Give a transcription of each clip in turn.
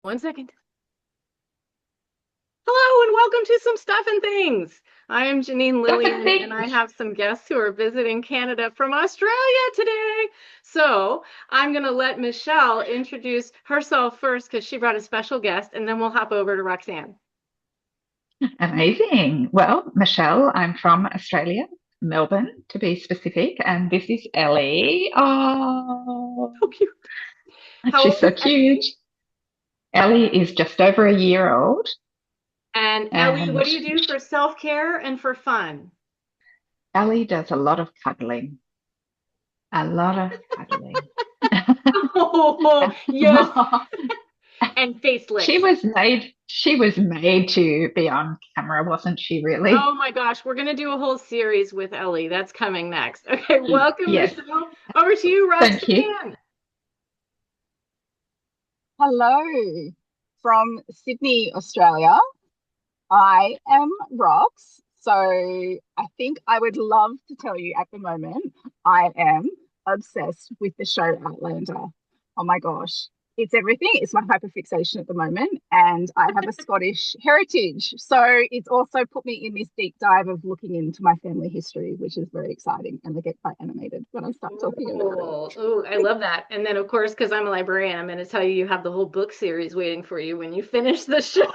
One second. Hello and welcome to Some Stuff and Things. I am Jenine Lillian and I Definitely. have some guests who are visiting Canada from Australia today. So I'm going to let Michelle introduce herself first because she brought a special guest, and then we'll hop over to Roxanne. Amazing. Well, Michelle, I'm from Australia, Melbourne to be specific, and this is Ellie. Oh, So cute. How she's old so is cute. Ellie? Ellie is just over a year old, And Ellie, what and do you do for self-care and for fun? Ellie does a lot of cuddling, a lot of cuddling. Oh, yes. And face She licks. was made, she was made to be on camera, wasn't she, really? Oh my gosh, we're going to do a whole series with Ellie. That's coming next. Okay, welcome, Yes, Michelle. Over to you, thank you. Roxanne. Hello from Sydney, Australia. I am Rox. So I think I would love to tell you at the moment, I am obsessed with the show Outlander. Oh my gosh. It's everything. It's my hyperfixation at the moment. And I have a Scottish heritage. So it's also put me in this deep dive of looking into my family history, which is very exciting. And I get quite animated when I start talking about it. Cool. Oh, I love that. And then, of course, because I'm a librarian, I'm going to tell you you have the whole book series waiting for you when you finish the show.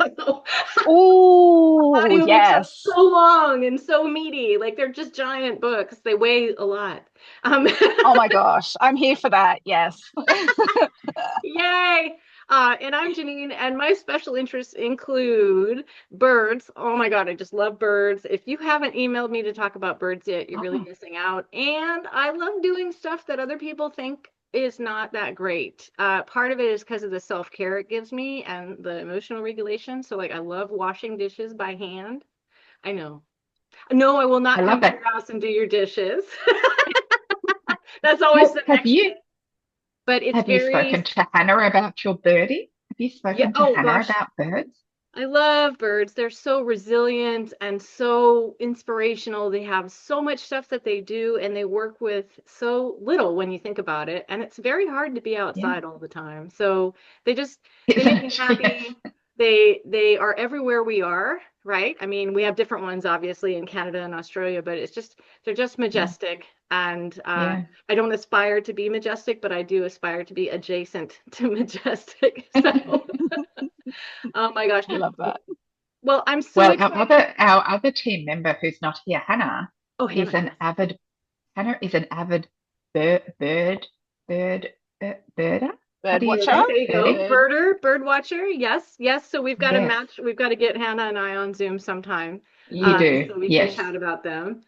Oh, Audiobooks are yes. so long and so meaty. Like they're just giant books. They weigh a lot. Um, Oh my gosh, I'm here for that. Yes. Yay! And I'm Janine, and my special interests include birds. Oh my God, I just love birds. If you haven't emailed me to talk about birds yet, you're really Oh, missing out. And I love doing stuff that other people think is not that great. Part of it is because of the self-care it gives me and the emotional regulation. So, like, I love washing dishes by hand. I know. No, I will I not love come to that. your house and do your dishes. That's always Have, the have next you thing. But it's Have you very, spoken to Hannah about your birdie? Have you yeah. spoken to Oh Hannah gosh, about birds? I love birds. They're so resilient and so inspirational. They have so much stuff that they do, and they work with so little when you think about it. And it's very hard to be Yeah, outside all the time. So they just they isn't make me it? Yes. happy. They are everywhere we are, right? I mean, we have different ones obviously in Canada and Australia, but it's just they're just Yeah, majestic. And yeah. I don't aspire to be majestic, but I do aspire to be adjacent to majestic. So, oh my gosh. I love that. Well, I'm so Well, excited. our other team member who's not here, Oh, Hannah, is an yes. avid Hannah is an avid bird bird bird birder. How Bird do you watcher, say There it? you go. Birdie? bird. Bird watcher. Yes, yes. So we've got to Yes, match. We've got to get Hannah and I on Zoom sometime, you do. so we can Yes. chat about them.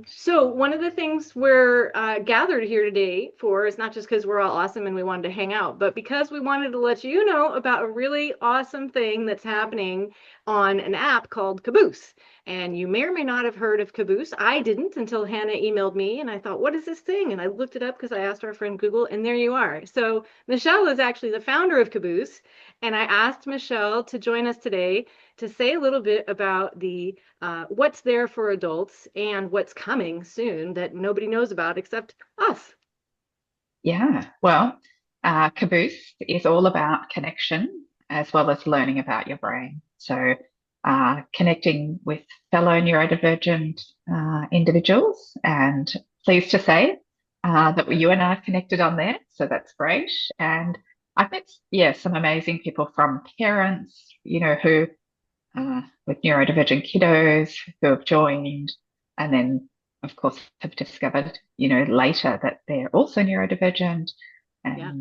So one of the things we're gathered here today for is not just because we're all awesome and we wanted to hang out, but because we wanted to let you know about a really awesome thing that's happening on an app called Caboose. And you may or may not have heard of Caboose. I didn't until Hannah emailed me, and I thought, what is this thing? And I looked it up because I asked our friend Google, and there you are. So Michelle is actually the founder of Caboose, and I asked Michelle to join us today to say a little bit about the what's there for adults and what's coming soon that nobody knows about except us. Yeah. Well, Caboose is all about connection as well as learning about your brain. So, connecting with fellow neurodivergent individuals, and pleased to say that you and I are connected on there. So that's great. And I've met, yeah, some amazing people from parents, who with neurodivergent kiddos who have joined, and then, of course, have discovered, later that they're also neurodivergent. Yeah.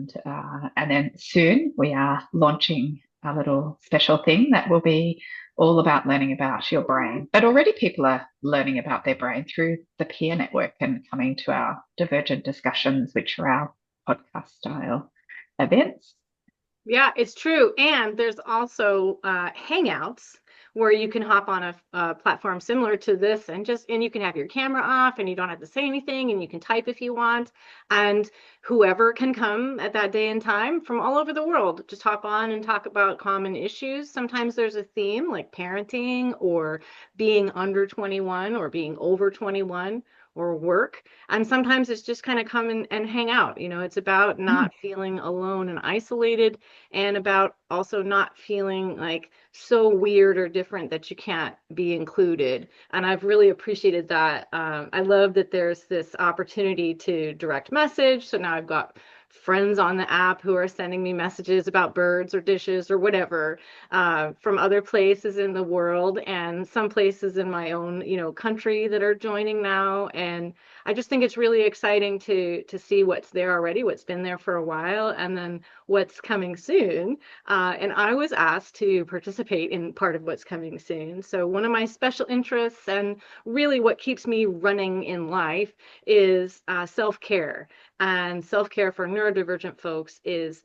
And then soon we are launching a little special thing that will be all about learning about your brain. But already people are learning about their brain through the peer network and coming to our divergent discussions, which are our podcast style events. Yeah, it's true. And there's also Hangouts where you can hop on a platform similar to this and you can have your camera off and you don't have to say anything and you can type if you want. And whoever can come at that day and time from all over the world, just hop on and talk about common issues. Sometimes there's a theme like parenting or being under 21 or being over 21 or work. And sometimes it's just kind of come and hang out. You know, it's about not feeling alone and isolated, and about also not feeling like so weird or different that you can't be included. And I've really appreciated that. I love that there's this opportunity to direct message. So now I've got friends on the app who are sending me messages about birds or dishes or whatever, from other places in the world, and some places in my own, you know, country that are joining now. And I just think it's really exciting to see what's there already, what's been there for a while, and then what's coming soon. And I was asked to participate in part of what's coming soon. So one of my special interests, and really what keeps me running in life, is self-care. And self-care for neurodivergent folks is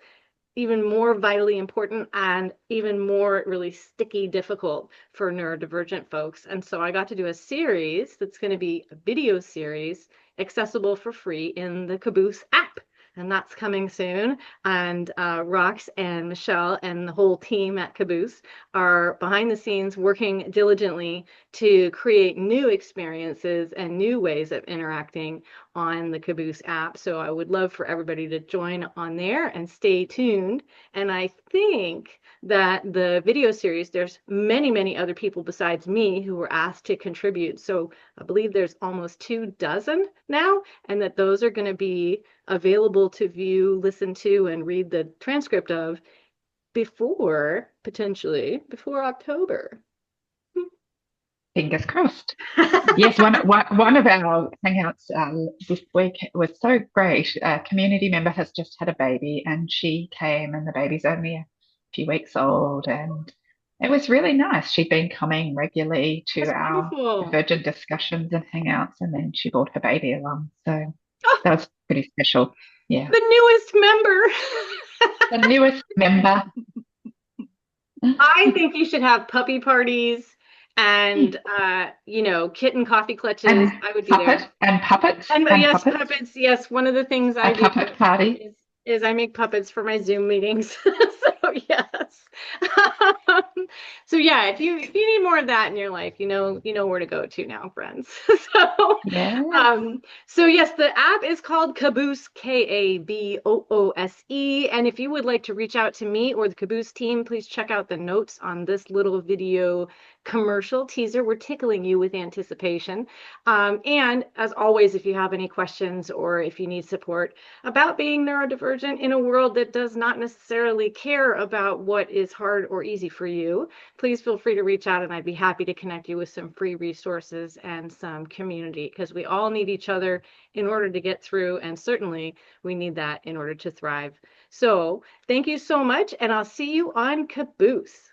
even more vitally important and even more really sticky difficult for neurodivergent folks. And so I got to do a series that's going to be a video series accessible for free in the Kaboose app. And that's coming soon. And Rox and Michelle and the whole team at Kaboose are behind the scenes working diligently to create new experiences and new ways of interacting on the Kaboose app. So I would love for everybody to join on there and stay tuned. And I think that the video series, there's many, many other people besides me who were asked to contribute. So I believe there's almost 24 now, and that those are going to be available to view, listen to, and read the transcript of potentially before October. Fingers crossed. Yes, one of our Hangouts this week was so great. A community member has just had a baby, and she came, and the baby's only a few weeks old, and it was really nice. She'd been coming regularly to That's our wonderful. Divergent discussions and Hangouts, and then she brought her baby along. So Oh, that was pretty special. Yeah. the newest member. The newest member. I think you should have puppy parties and you know, kitten coffee clutches. I would be there. Puppets. And And yes, puppets. puppets. Yes, one of the things A I do puppet party. is I make puppets for my Zoom meetings. So yes. So yeah, if you need more of that in your life, you know where to go to now, friends. So Yeah. so yes, the app is called Kaboose, Kaboose. And if you would like to reach out to me or the Kaboose team, please check out the notes on this little video commercial teaser. We're tickling you with anticipation. And as always, if you have any questions or if you need support about being neurodivergent in a world that does not necessarily care about what is hard or easy for you, please feel free to reach out, and I'd be happy to connect you with some free resources and some community, because we all need each other in order to get through, and certainly we need that in order to thrive. So thank you so much, and I'll see you on Kaboose.